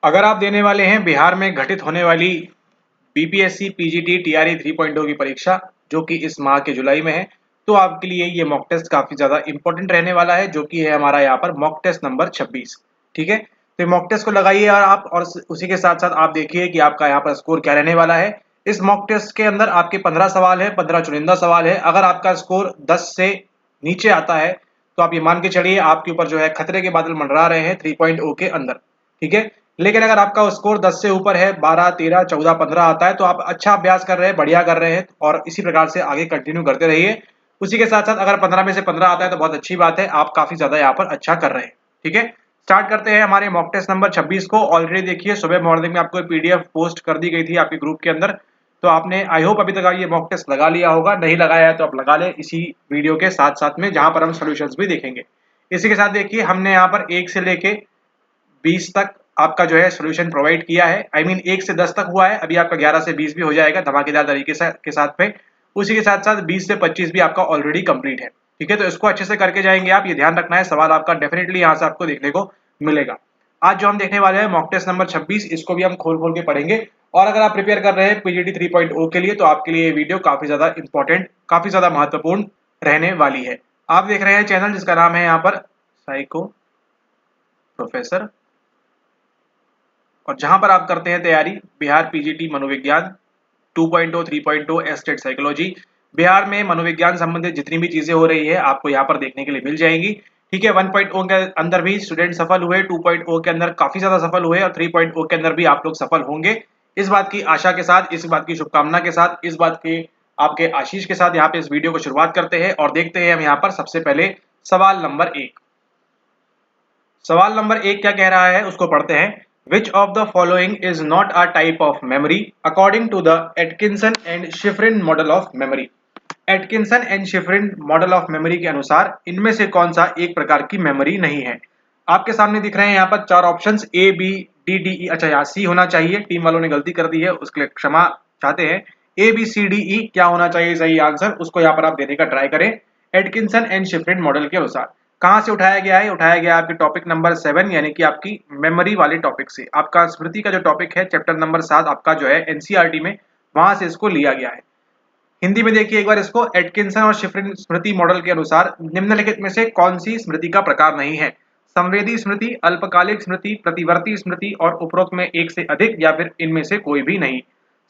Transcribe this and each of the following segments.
अगर आप देने वाले हैं बिहार में घटित होने वाली बीपीएससी पीजीटी टीआरई 3.0 की परीक्षा, जो कि इस माह के जुलाई में है, तो आपके लिए ये मॉक टेस्ट काफी ज्यादा इंपॉर्टेंट रहने वाला है, जो कि है हमारा यहाँ पर मॉक टेस्ट नंबर 26। ठीक है, तो मॉक टेस्ट को लगाइए और आप, और उसी के साथ साथ आप देखिए कि आपका यहाँ पर स्कोर क्या रहने वाला है। इस मॉक टेस्ट के अंदर आपके 15 सवाल है, 15 चुनिंदा सवाल है। अगर आपका स्कोर 10 से नीचे आता है तो आप ये मान के चलिए आपके ऊपर जो है खतरे के बादल मंडरा रहे हैं 3.0 के अंदर। ठीक है, लेकिन अगर आपका स्कोर 10 से ऊपर है, 12, 13, 14, 15 आता है, तो आप अच्छा अभ्यास कर रहे हैं, बढ़िया कर रहे हैं, और इसी प्रकार से आगे कंटिन्यू करते रहिए। उसी के साथ साथ अगर 15 में से 15 आता है तो बहुत अच्छी बात है, आप काफी ज्यादा यहाँ पर अच्छा कर रहे हैं। ठीक है, स्टार्ट करते हैं हमारे मॉक टेस्ट नंबर 26 को। ऑलरेडी देखिए सुबह मॉर्निंग में आपको पीडीएफ पोस्ट कर दी गई थी आपके ग्रुप के अंदर, तो आपने आई होप अभी तक ये मॉक टेस्ट लगा लिया होगा। नहीं लगाया है तो आप लगा लें इसी वीडियो के साथ साथ में, जहां पर हम सॉल्यूशंस भी देखेंगे। इसी के साथ देखिए हमने यहाँ पर 1 से लेके 20 तक आपका जो है सॉल्यूशन प्रोवाइड किया है। आई मीन 1 से 10 तक हुआ है, अभी आपका 11 से 20 भी हो जाएगा धमाकेदार तरीके से के साथ में। उसी के साथ साथ 20 से 25 भी आपका ऑलरेडी कंप्लीट है। ठीक है, तो इसको अच्छे से करके जाएंगे आप, ये ध्यान रखना है। सवाल आपका डेफिनेटली यहाँ से आपको देखने को मिलेगा। आज जो हम देखने वाले हैं मॉक टेस्ट नंबर 26, इसको भी हम खोल खोल के पढ़ेंगे। और अगर आप प्रिपेयर कर रहे हैं पीजीटी 3.0 के लिए, तो आपके लिए ये वीडियो काफी ज्यादा इंपॉर्टेंट, काफी ज्यादा महत्वपूर्ण रहने वाली है। आप देख रहे हैं चैनल जिसका नाम है यहाँ पर साइको प्रोफेसर, और जहां पर आप करते हैं तैयारी बिहार पीजीटी मनोविज्ञान 2.0, 3.0, एस्टेट साइकोलॉजी। बिहार में मनोविज्ञान संबंधित जितनी भी चीजें हो रही है आपको यहाँ पर देखने के लिए मिल जाएंगी। ठीक है, 1.0 के अंदर भी स्टूडेंट सफल हुए, 2.0 के अंदर काफी ज्यादा सफल हुए, और 3.0 के अंदर भी आप लोग सफल होंगे। इस बात की आशा के साथ, इस बात की शुभकामना के साथ, इस बात के आपके आशीष के साथ यहाँ पे इस वीडियो को शुरुआत करते हैं और देखते हैं हम यहाँ पर सबसे पहले सवाल नंबर 1। सवाल नंबर 1 क्या कह रहा है उसको पढ़ते हैं। Which of the following is not a type of memory according to the Atkinson and Shiffrin model of memory? Atkinson and Shiffrin model of memory के अनुसार इनमें से कौन सा एक प्रकार की मेमोरी नहीं है? आपके सामने दिख रहे हैं यहाँ पर 4 options A B D D E. अच्छा, यहाँ सी होना चाहिए, टीम वालों ने गलती कर दी है, उसके लिए क्षमा चाहते हैं। A B C D E क्या होना चाहिए सही आंसर, उसको यहाँ पर आप देने का ट्राई करें एटकिंसन एंड शिफरिन मॉडल के अनुसार। कहाँ से उठाया गया है? उठाया गया आपके टॉपिक नंबर 7 यानी कि आपकी मेमोरी वाले टॉपिक से। आपका स्मृति का जो टॉपिक है चैप्टर नंबर 7 आपका जो है एनसीईआरटी में, वहां से इसको लिया गया है। हिंदी में देखिए एक बार इसको। एटकिंसन और शिफरिन स्मृति मॉडल के अनुसार निम्नलिखित में से कौन सी स्मृति का प्रकार नहीं है? संवेदी स्मृति, अल्पकालिक स्मृति, प्रतिवर्ती स्मृति, और उपरोक्त में एक से अधिक, या फिर इनमें से कोई भी नहीं।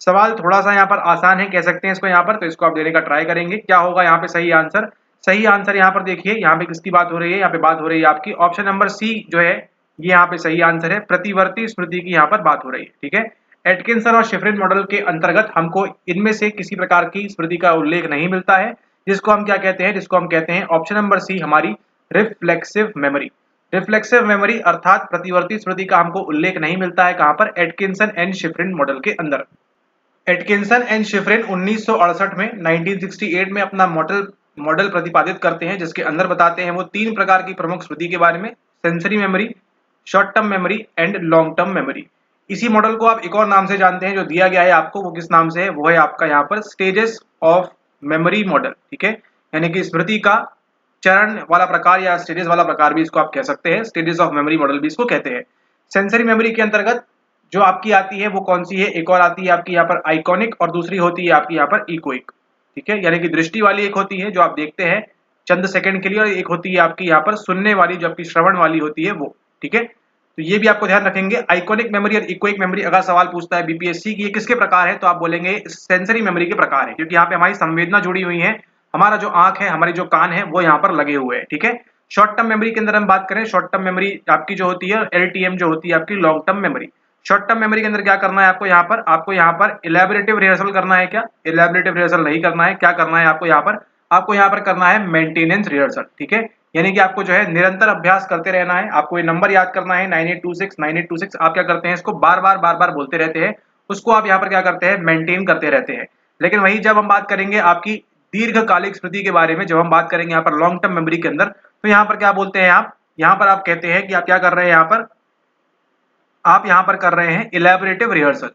सवाल थोड़ा सा यहाँ पर आसान है कह सकते हैं इसको यहाँ पर, तो इसको आप देने का ट्राई करेंगे। क्या होगा यहाँ पे सही आंसर? सही आंसर यहाँ पर देखिए, यहाँ पे किसकी बात हो रही है? यहाँ पे बात हो रही है आपकी ऑप्शन नंबर सी जो है, ये यहाँ पे सही आंसर है। प्रतिवर्ती स्मृति की यहाँ पर बात हो रही है। ठीक है, एटकिंसन और शिफरिन मॉडल के अंतर्गत हमको इनमें से किसी प्रकार की स्मृति का उल्लेख नहीं मिलता है, जिसको हम क्या कहते हैं? जिसको हम कहते हैं ऑप्शन नंबर सी हमारी रिफ्लेक्सिव मेमोरी। रिफ्लेक्सिव मेमोरी अर्थात प्रतिवर्ती स्मृति का हमको उल्लेख नहीं मिलता है। कहां पर? एटकिंसन एंड शिफरिन मॉडल के अंदर। एटकिंसन एंड शिफरिन 1968 में 1968 में अपना मॉडल प्रतिपादित करते हैं, जिसके अंदर बताते हैं वो 3 प्रकार की प्रमुख स्मृति के बारे में: sensory memory, short term memory and long term memory. इसी मॉडल को आप एक और नाम से जानते हैं जो दिया गया है आपको, वो किस नाम से है? वो है आपका यहाँ पर स्टेजेस ऑफ मेमोरी मॉडल। ठीक है, यानी कि स्मृति का चरण वाला प्रकार या स्टेजेस वाला प्रकार भी इसको आप कह सकते हैं, स्टेजेस ऑफ मेमोरी मॉडल भी इसको कहते हैं। सेंसरी मेमोरी के अंतर्गत जो आपकी आती है वो कौन सी है? एक और आती है आपकी यहाँ पर आइकॉनिक, और दूसरी होती है आपकी यहाँ पर इकोइक। ठीक है, यानी कि दृष्टि वाली एक होती है जो आप देखते हैं चंद सेकंड के लिए, और एक होती है आपकी यहाँ पर सुनने वाली जो आपकी श्रवण वाली होती है वो। ठीक है, तो ये भी आपको ध्यान रखेंगे। आइकॉनिक मेमोरी और इकोइक मेमोरी अगर सवाल पूछता है बीपीएससी की ये किसके प्रकार है, तो आप बोलेंगे सेंसरी मेमोरी के प्रकार है, क्योंकि यहाँ पे हमारी संवेदना जुड़ी हुई है, हमारा जो आंख है, हमारे जो कान है, वो यहाँ पर लगे हुए हैं। ठीक है, शॉर्ट टर्म मेमोरी के अंदर हम बात करें, शॉर्ट टर्म मेमोरी आपकी जो होती है एलटीएम जो होती है आपकी long term memory. Short term memory के अंदर क्या करना है आपको यहाँ पर इलेबोरेटिव रिहर्सल करना है। क्या इलेबोरेटिव रिहर्सल नहीं करना है? क्या करना है आपको यहाँ पर करना है मेंटेनेंस रिहर्सल। ठीक है, यानी कि आपको जो है निरंतर अभ्यास करते रहना है। आपको ये नंबर याद करना है 9826 9826। आप क्या करते हैं? इसको बार बार बोलते रहते हैं, उसको आप यहाँ पर क्या करते हैं? मेंटेन करते रहते हैं। लेकिन वही जब हम बात करेंगे आपकी दीर्घकालिक स्मृति के बारे में, जब हम बात करेंगे यहाँ पर लॉन्ग टर्म मेमोरी के अंदर, तो यहाँ पर क्या बोलते हैं आप? यहाँ पर आप कहते हैं कि आप क्या कर रहे हैं आप यहाँ पर कर रहे हैं इलेबोरेटिव रिहर्सल।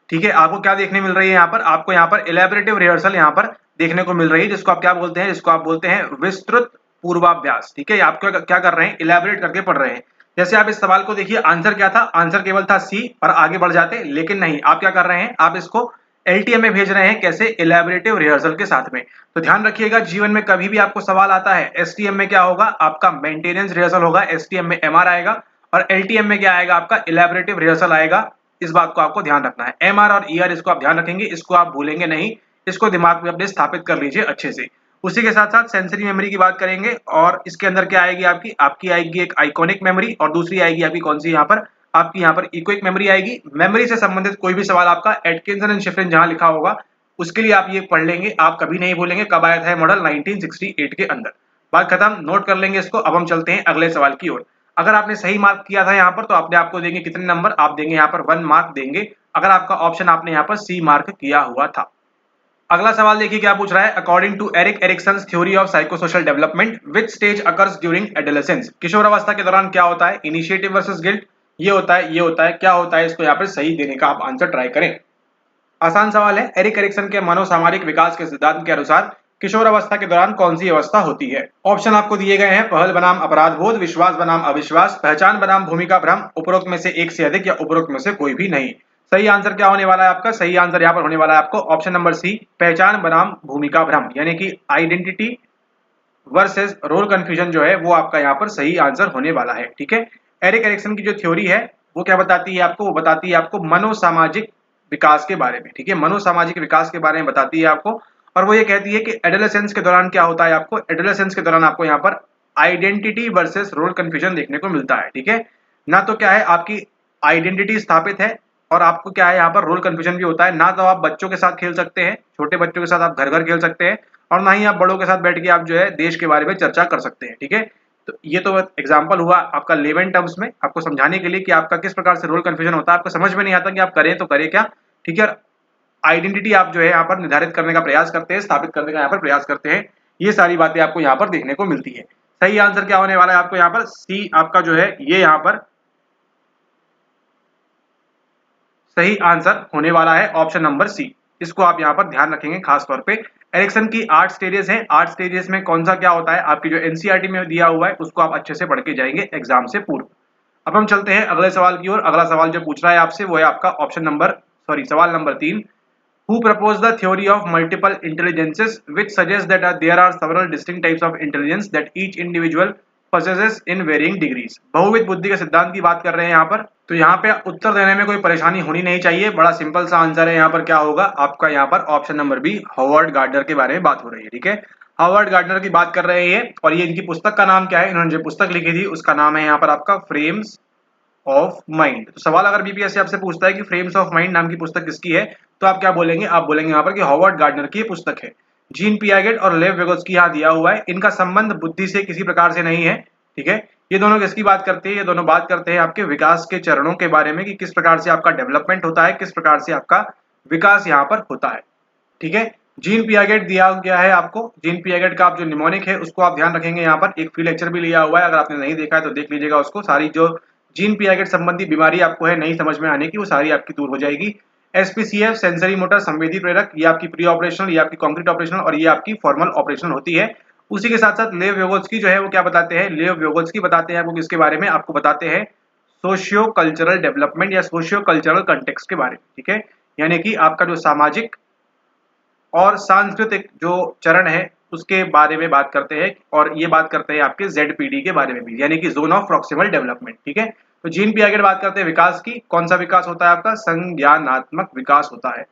ठीक है, आपको क्या देखने मिल रही है यहाँ पर? आपको यहाँ पर इलेबोरेटिव रिहर्सल यहाँ पर देखने को मिल रही है, जिसको आप क्या बोलते हैं? जिसको आप बोलते हैं विस्तृत पूर्वाभ्यास। ठीक है, आप क्या कर रहे हैं? इलेबोरेट करके पढ़ रहे हैं। जैसे आप इस सवाल को देखिए, आंसर क्या था, आंसर केवल था सी और आगे बढ़ जाते, लेकिन नहीं, आप क्या कर रहे हैं, आप इसको एलटीएम में भेज रहे हैं, कैसे, इलेबोरेटिव रिहर्सल के साथ में। तो ध्यान रखिएगा, जीवन में कभी भी आपको सवाल आता है, एसटीएम में क्या होगा, आपका मेंटेनेंस रिहर्सल होगा, एसटीएम में एमआर आएगा, और एलटीएम में क्या आएगा, आपका इलेबोरेटिव रिहर्सल आएगा। इस बात को आपको ध्यान रखना है, एमआर और ईआर इसको आप ध्यान रखेंगे, इसको आप भूलेंगे नहीं, इसको दिमाग में अपने स्थापित कर लीजिए अच्छे से। उसी के साथ साथ सेंसरी मेमोरी की बात करेंगे, और इसके अंदर क्या आएगी, आपकी आएगी एक आइकॉनिक मेमोरी, और दूसरी आएगी आपकी कौन सी, यहाँ पर आपकी यहाँ पर इकोइक मेमोरी आएगी। मेमोरी से संबंधित कोई भी सवाल आपका एटकिंसन एंड शिफ्रिन जहां लिखा होगा, उसके लिए आप ये पढ़ लेंगे, आप कभी नहीं भूलेंगे कब आया था मॉडल, 1968 के अंदर। बात खत्म, नोट कर लेंगे इसको। अब हम चलते हैं अगले सवाल की ओर। अगर आपने सही मार्क किया था यहाँ पर, तो आपने आपको देंगे कितने नंबर, आप देंगे यहाँ पर 1 मार्क देंगे, अगर आपका ऑप्शन आपने यहाँ पर सी मार्क किया हुआ था। अगला सवाल देखिए क्या पूछ रहा है, according to Erik Erikson's theory of psychosocial development, which stage occurs during adolescence. किशोर अवस्था के दौरान क्या होता है, इनिशिएटिव वर्सेस गिल्ट, ये होता है, ये होता है, क्या होता है, इसको यहाँ पर सही देने का आप आंसर ट्राई करें। आसान सवाल है, एरिक एरिक्सन के मनोसामाजिक विकास के सिद्धांत के अनुसार किशोर अवस्था के दौरान कौन सी अवस्था होती है। ऑप्शन आपको दिए गए हैं, पहल बनाम अपराध बोध, विश्वास बनाम अविश्वास, पहचान बनाम भूमिका भ्रम, उपरोक्त में से एक से अधिक, या उपरोक्त में से कोई भी नहीं। सही आंसर क्या होने वाला है आपका, सही आंसर यहाँ पर होने वाला है आपको ऑप्शन नंबर सी, पहचान बनाम भूमिका भ्रम, यानी कि आइडेंटिटी वर्सेस रोल कंफ्यूजन जो है वो आपका यहाँ पर सही आंसर होने वाला है। ठीक है, एरिक एरिक्सन की जो थ्योरी है वो क्या बताती है आपको, वो बताती है आपको मनोसामाजिक विकास के बारे में। ठीक है, मनोसामाजिक विकास के बारे में बताती है आपको, और वो ये कहती है कि एडोलेसेंस के दौरान क्या होता है, आपको एडोलेसेंस के दौरान आपको यहाँ पर आइडेंटिटी वर्सेस रोल कंफ्यूजन देखने को मिलता है। ठीक है, ना तो क्या है आपकी आइडेंटिटी स्थापित है, और आपको क्या है यहाँ पर रोल कंफ्यूजन भी होता है। ना तो आप बच्चों के साथ खेल सकते हैं, छोटे बच्चों के साथ आप घर घर खेल सकते हैं, और ना ही आप बड़ों के साथ बैठ के आप जो है देश के बारे में चर्चा कर सकते हैं। ठीक है, तो ये तो एग्जाम्पल हुआ आपका लेमन टर्म्स में, आपको समझाने के लिए कि आपका किस प्रकार से रोल कंफ्यूजन होता है, आपको समझ में नहीं आता कि आप करें तो करें क्या। ठीक है, आइडेंटिटी आप जो है यहाँ पर निर्धारित करने का प्रयास करते हैं, स्थापित करने का यहाँ पर प्रयास करते हैं, ये सारी बातें आपको यहाँ पर देखने को मिलती है। सही आंसर क्या होने वाला है आपको यहाँ पर, सी आपका जो है ये यहाँ पर सही आंसर होने वाला है, ऑप्शन नंबर सी। इसको आप यहाँ पर ध्यान रखेंगे खास तौर पे। एरिक्सन की 8 स्टेजेस हैं, 8 स्टेजेस में कौन सा क्या होता है, आपकी जो एनसीईआरटी में दिया हुआ है उसको आप अच्छे से पढ़ के जाएंगे एग्जाम से पूर्व। अब हम चलते हैं अगले सवाल की ओर। अगला सवाल जो पूछ रहा है आपसे वो है आपका ऑप्शन नंबर सवाल number 3। Who proposed the theory of multiple intelligences, which suggests that there are several distinct types of intelligence that each individual possesses in varying degrees। बहुविध बुद्धि के सिद्धांत की बात कर रहे हैं यहाँ पर। तो यहाँ पे उत्तर देने में कोई परेशानी होनी नहीं चाहिए, बड़ा सिंपल सा आंसर है। यहाँ पर क्या होगा आपका, यहाँ पर option number B, Howard Gardner के बारे में बात हो रही है। ठीक है, हॉवर्ड गार्डनर की बात कर रहे हैं, और ये इनकी पुस्तक का नाम क्या है, इन्होंने जो पुस्तक लिखी थी उसका नाम है यहाँ पर आपका फ्रेम्स ऑफ माइंड। तो सवाल अगर बीपीएससी आपसे पूछता है कि फ्रेम्स ऑफ माइंड नाम की पुस्तक किसकी है, तो आप क्या बोलेंगे, आप बोलेंगे यहाँ पर कि हॉवर्ड गार्डनर की पुस्तक है। जीन पियागेट और लेव वेगोत्स्की यहाँ दिया हुआ है, इनका संबंध बुद्धि से किसी प्रकार से नहीं है। ठीक है, ये दोनों किसकी बात करते हैं, ये दोनों बात करते हैं आपके विकास के चरणों के बारे में, कि किस प्रकार से आपका डेवलपमेंट होता है, किस प्रकार से आपका विकास यहाँ पर होता है। ठीक है, जीन पियागेट दिया गया है आपको, जीन पियागेट का आप जो निमोनिक है उसको आप ध्यान रखेंगे, यहाँ पर एक फ्री लेक्चर भी लिया हुआ है, अगर आपने नहीं देखा है तो देख लीजिएगा उसको। सारी जो जीन पियागेट संबंधी बीमारी आपको है नहीं समझ में आने की, वो सारी आपकी दूर हो जाएगी। एसपीसीएफ सेंसरी मोटर संवेदी प्रेरक, ये आपकी प्री ऑपरेशनल, ये आपकी कॉन्क्रीट ऑपरेशनल, और ये आपकी फॉर्मल ऑपरेशनल होती है। उसी के साथ साथ लेव वेगोत्स्की जो है वो क्या बताते हैं, लेव वेगोत्स्की बताते हैं आपको किसके बारे में, आपको बताते हैं सोशियो कल्चरल डेवलपमेंट या सोशियो कल्चरल कंटेक्स्ट के बारे में। ठीक है, यानी कि आपका जो सामाजिक और सांस्कृतिक जो चरण है उसके बारे में बात करते हैं, और ये बात करते हैं आपके जेडपीडी के बारे में भी, यानी कि जोन ऑफ प्रॉक्सिमल डेवलपमेंट। ठीक है, तो जीन पियागेट बात करते हैं विकास की, कौन सा विकास होता है आपका, संज्ञानात्मक विकास होता है।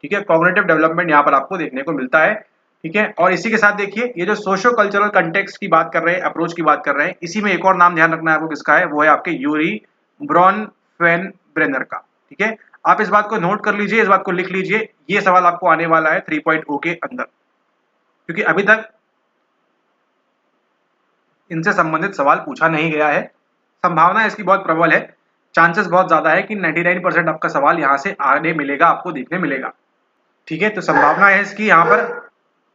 ठीक है, कॉग्निटिव डेवलपमेंट यहाँ पर आपको देखने को मिलता है। ठीक है, और इसी के साथ देखिए ये जो सोशियो कल्चरल कंटेक्स्ट की बात कर रहे हैं, अप्रोच की बात कर रहे हैं, इसी में एक और नाम ध्यान रखना है आपको किसका है, वो है आपके यूरी ब्रॉनफेनब्रेनर का। ठीक है, आप इस बात को नोट कर लीजिए, इस बात को लिख लीजिए, ये सवाल आपको आने वाला है 3.0 के अंदर, क्योंकि अभी तक इनसे संबंधित सवाल पूछा नहीं गया है। संभावना इसकी बहुत प्रबल है, चांसेस बहुत ज्यादा है कि 99% आपका सवाल यहाँ से आने मिलेगा, आपको देखने मिलेगा। ठीक है, तो संभावना है इसकी यहाँ पर।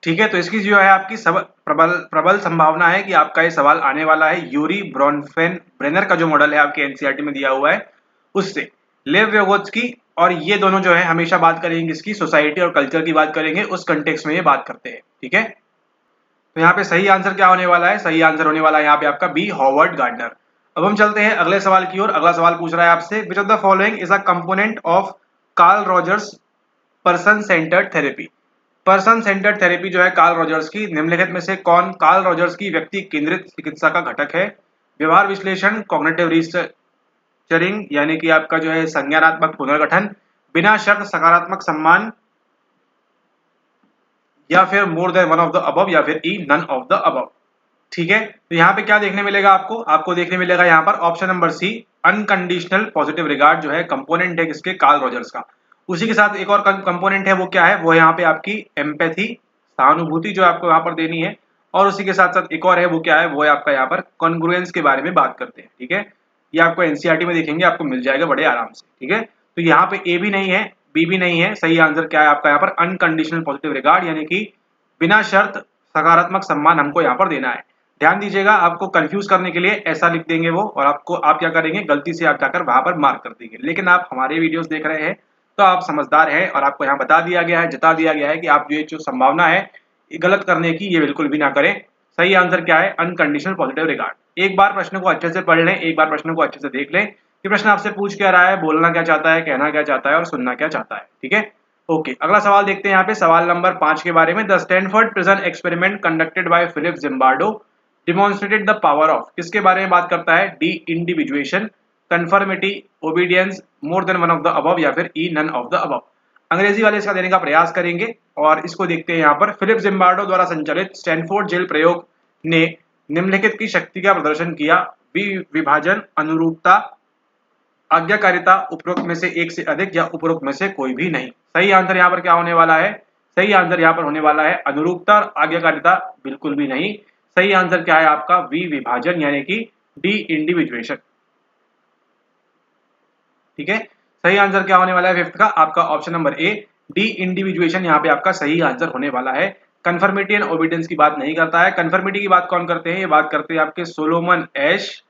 ठीक है, तो इसकी जो है आपकी प्रबल संभावना है कि आपका ये सवाल आने वाला है यूरी ब्रॉनफेनब्रेनर का जो मॉडल है आपके एनसीईआरटी में दिया हुआ है उससे। लेव वेगोत्स्की और ये दोनों जो है हमेशा बात करेंगे इसकी सोसाइटी और कल्चर की बात करेंगे, उस कंटेक्स्ट में ये बात करते हैं। ठीक है, तो यहाँ पे सही आंसर क्या होने वाला है, सही आंसर होने वाला है यहाँ पे आपका बी, हॉवर्ड गार्डनर। अब हम चलते हैं अगले सवाल की ओर। अगला सवाल पूछ रहा है आपसे, which of the following is a component of Karl Rogers person centred therapy. Person centred therapy जो है कार्ल रॉजर्स की, निम्नलिखित में से कौन कार्ल रॉजर्स की व्यक्ति केंद्रित चिकित्सा का घटक है? व्यवहार विश्लेषण, कॉग्निटिव रिस्ट्रक्चरिंग यानी कि आपका जो है संज्ञानात्मक पुनर्गठन, बिना शर्त सकारात्मक सम्मान, या फिर more than one of the above, या फिर E none of the above. ठीक है, तो यहाँ पे क्या देखने मिलेगा आपको? आपको देखने मिलेगा यहाँ पर option number C, unconditional positive regard जो है कंपोनेंट है किसके? कार्ल रॉजर्स का। उसी के साथ एक और कंपोनेंट है, वो क्या है? वो यहाँ पे आपकी एम्पैथी, सहानुभूति जो आपको यहाँ पर देनी है। और उसी के साथ साथ एक और है, वो क्या है? वो है आपका यहाँ पर कॉन्ग्रुएंस के बारे में बात करते हैं। ठीक है, ये आपको एनसीईआरटी में देखेंगे, आपको मिल जाएगा बड़े आराम से। ठीक है, तो यहाँ पे ए भी नहीं है, बी भी नहीं है, सही आंसर क्या है आपका यहाँ पर? अनकंडीशनल पॉजिटिव रिगार्ड, यानी कि बिना शर्त सकारात्मक सम्मान हमको यहाँ पर देना है। ध्यान दीजिएगा, आपको कंफ्यूज करने के लिए ऐसा लिख देंगे वो, और आपको आप क्या करेंगे? गलती से आप जाकर वहां पर मार्क कर देंगे। लेकिन आप हमारे वीडियोस देख रहे हैं तो आप समझदार हैं, और आपको यहाँ बता दिया गया है, जता दिया गया है कि आप ये जो संभावना है गलत करने की, ये बिल्कुल भी ना करें। सही आंसर क्या है? Unconditional positive regard. एक बार प्रश्न को अच्छे से पढ़ लें, एक बार प्रश्न को अच्छे से देख लें कि प्रश्न आपसे पूछ क्या रहा है, बोलना क्या चाहता है, कहना क्या चाहता है और सुनना क्या चाहता है। ठीक है, ओके, अगला सवाल देखते हैं यहाँ पे, सवाल नंबर 5 के बारे में। The Stanford prison experiment conducted by Philip Zimbardo demonstrated the power of, किसके बारे में बात करता है? Deindividuation, conformity, obedience, more than one of the above, या फिर E none of the above. अंग्रेजी वाले इसका देने का प्रयास करेंगे, और इसको देखते हैं यहाँ पर। फिलिप जिम्बार्डो द्वारा संचालित स्टैनफोर्ड जेल प्रयोग ने निम्नलिखित की शक्ति का प्रदर्शन किया? विभाजन, अनुरूपता, आज्ञाकारिता, उपरोक्त में से एक से अधिक, या उपरोक्त में से कोई भी नहीं। सही आंसर यहाँ पर क्या होने वाला है? सही आंसर यहाँ पर होने वाला है अनुरूपता और आज्ञाकारिता बिल्कुल भी नहीं। सही आंसर क्या है आपका? विभाजन, यानी कि डी इंडिविजुएशन। ठीक है, सही आंसर क्या होने वाला है फिफ्थ का? आपका option number A, D individuation यहाँ पे आपका सही आंसर होने वाला है। कन्फर्मिटी एंड ओबीडियंस की बात नहीं करता है। कन्फर्मिटी की बात कौन करते हैं? ये बात करते हैं आपके सोलोमन एश,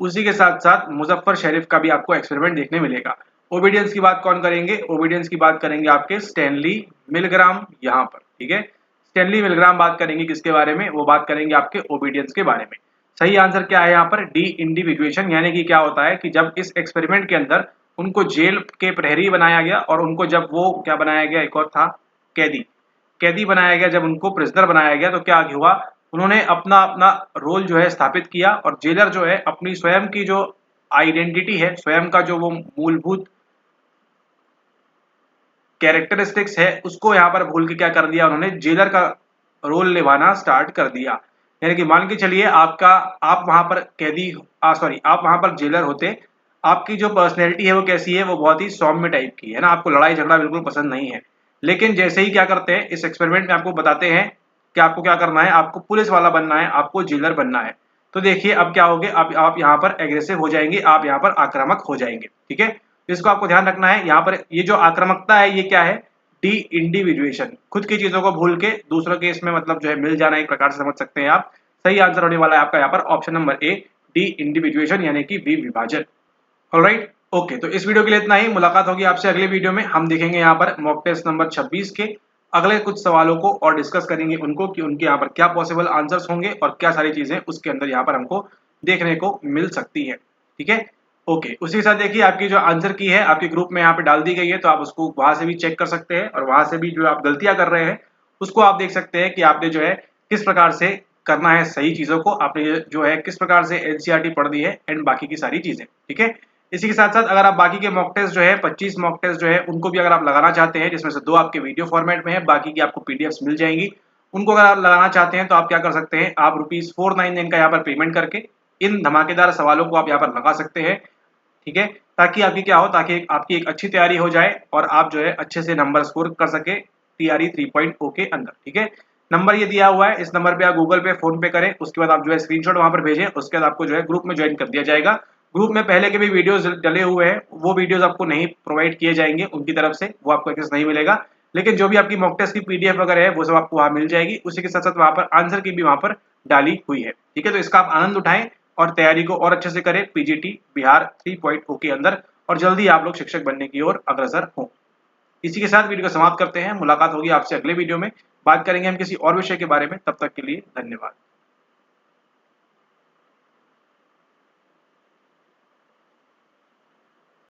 उसी के साथ साथ मुजफ्फर शरीफ का भी आपको एक्सपेरिमेंट देखने मिलेगा। ओबीडियंस की बात कौन करेंगे? ओबीडियंस की बात करेंगे आपके स्टैनली मिलग्राम यहाँ पर। ठीक है, स्टैनली मिलग्राम बात करेंगे किसके बारे में? वो बात करेंगे आपके ओबीडियंस के बारे में। सही आंसर क्या है यहाँ पर? डी इंडिविजुएशन, यानी कि क्या होता है कि जब इस एक्सपेरिमेंट के अंदर उनको जेल के प्रहरी बनाया गया, और उनको जब वो क्या बनाया गया? एक और था कैदी बनाया गया। जब उनको प्रिजनर बनाया गया तो क्या हुआ? उन्होंने अपना अपना रोल जो है स्थापित किया, और जेलर जो है अपनी स्वयं की जो आइडेंटिटी है, स्वयं का जो वो मूलभूत कैरेक्टरिस्टिक्स है, उसको यहाँ पर भूल के क्या कर दिया? उन्होंने जेलर का रोल निभाना स्टार्ट कर दिया। यानी कि मान के चलिए आप वहां पर कैदी, सॉरी, आप वहां पर जेलर होते, आपकी जो पर्सनैलिटी है वो कैसी है? वो बहुत ही सौम्य टाइप की है ना, आपको लड़ाई झगड़ा बिल्कुल पसंद नहीं है। लेकिन जैसे ही क्या करते हैं, इस एक्सपेरिमेंट में आपको बताते हैं कि आपको क्या करना है, आपको पुलिस वाला बनना है, आपको जेलर बनना है। तो देखिए अब क्या होगे, आप यहाँ पर एग्रेसिव हो जाएंगे, आप यहाँ पर आक्रामक हो जाएंगे। ठीक है, तो इसको आपको ध्यान रखना है। यहाँ पर ये जो आक्रामकता है, ये क्या है? डी इंडिविजुएशन, खुद की चीजों को भूल के दूसरों के इसमें मतलब जो है मिल जाना, एक प्रकार से समझ सकते हैं आप। सही आंसर होने वाला है आपका यहाँ पर option number A, D individuation, यानी कि विभाजन। ऑलराइट, ओके, तो इस वीडियो के लिए इतना ही। मुलाकात होगी आपसे अगले वीडियो में। हम देखेंगे यहाँ पर मॉक टेस्ट नंबर 26 के अगले कुछ सवालों को, और डिस्कस करेंगे उनको कि उनके यहाँ पर क्या पॉसिबल आंसर्स होंगे और क्या सारी चीजें उसके अंदर यहाँ पर हमको देखने को मिल सकती है। ठीक है, ओके, उसी के साथ देखिए आपकी जो आंसर की है आपके ग्रुप में यहाँ पे डाल दी गई है, तो आप उसको वहां से भी चेक कर सकते हैं, और वहां से भी जो आप गलतियां कर रहे हैं उसको आप देख सकते हैं कि आपने जो है किस प्रकार से करना है सही चीजों को, आपने जो है किस प्रकार से एनसीईआरटी पढ़ दी है, एंड बाकी की सारी चीजें। ठीक है, इसी के साथ साथ अगर आप बाकी के मॉक टेस्ट जो है 25 मॉक टेस्ट जो है उनको भी अगर आप लगाना चाहते हैं, जिसमें से 2 आपके वीडियो फॉर्मेट में है, बाकी की आपको पीडीएफ्स मिल जाएंगी, उनको अगर आप लगाना चाहते हैं तो आप क्या कर सकते हैं, आप ₹499 का यहाँ पर पेमेंट करके इन धमाकेदार सवालों को आप यहाँ पर लगा सकते हैं। ठीक है, ताकि आपकी क्या हो, ताकि आपकी एक अच्छी तैयारी हो जाए और आप जो है अच्छे से नंबर स्कोर कर सके टीआरई 3.0 के अंदर। ठीक है, नंबर ये दिया हुआ है, इस नंबर पे आप गूगल पे, फोन पे करें, उसके बाद आप जो है स्क्रीनशॉट वहां पर भेजें, उसके बाद आपको जो है ग्रुप में ज्वाइन कर दिया जाएगा। ग्रुप में पहले के भी वीडियोस डले हुए हैं, वो वीडियोस आपको नहीं प्रोवाइड किए जाएंगे उनकी तरफ से, वो आपको एक्सेस नहीं मिलेगा। लेकिन जो भी आपकी मॉक टेस्ट की पीडीएफ वगैरह है वो सब आपको वहां मिल जाएगी। उसी के साथ साथ वहां पर आंसर की भी वहां पर डाली हुई है। ठीक है, तो इसका आप आनंद उठाएं और तैयारी को और अच्छे से करें पीजीटी बिहार 3.0 के अंदर, और जल्दी आप लोग शिक्षक बनने की ओर अग्रसर हों। इसी के साथ वीडियो को समाप्त करते हैं। मुलाकात होगी आपसे अगले वीडियो में, बात करेंगे हम किसी और विषय के बारे में। तब तक के लिए धन्यवाद।